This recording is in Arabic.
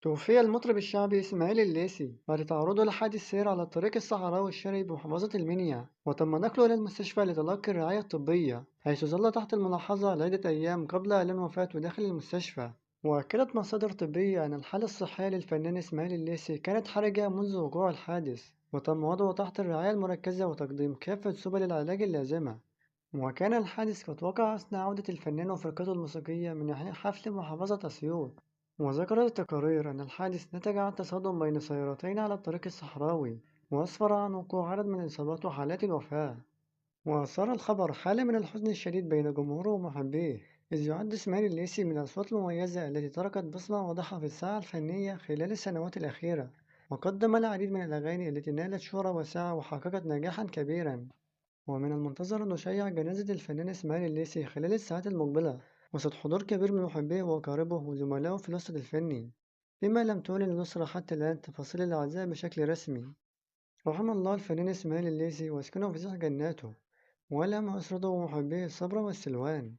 توفي المطرب الشعبي إسماعيل الليثي بعد تعرضه لحادث سير على الطريق الصحراوي الشرقي بمحافظة المنيا، وتم نقله إلى المستشفى لتلقي الرعاية الطبية، حيث ظل تحت الملاحظة لعدة أيام قبل إعلان وفاته داخل المستشفى. وأكدت مصادر طبية أن الحالة الصحية للفنان إسماعيل الليثي كانت حرجة منذ وقوع الحادث، وتم وضعه تحت الرعاية المركزة وتقديم كافة سبل العلاج اللازمة. وكان الحادث قد وقع أثناء عودة الفنان وفرقته الموسيقية من إحياء حفل محافظة أسيوط. وذكرت التقارير أن الحادث نتج عن تصادم بين سيارتين على الطريق الصحراوي، وأسفر عن وقوع عدد من الإصابات وحالات الوفاة. وأثار الخبر حالة من الحزن الشديد بين جمهوره ومحبيه، إذ يعد إسماعيل الليثي من الأصوات المميزة التي تركت بصمة واضحة في الساحة الفنية خلال السنوات الأخيرة، وقدم العديد من الأغاني التي نالت شهرة واسعة وحققت نجاحا كبيرا. ومن المنتظر أن نشيع جنازة الفنان إسماعيل الليثي خلال الساعات المقبلة، وسط حضور كبير من محبيه وأقاربه وزملائه في الوسط الفني، فيما لم تعلن الأسرة حتى الآن تفاصيل العزاء بشكل رسمي. رحم الله الفنان إسماعيل الليثي واسكنه في سيح جناته، وألهم أسرته ومحبيه الصبر والسلوان.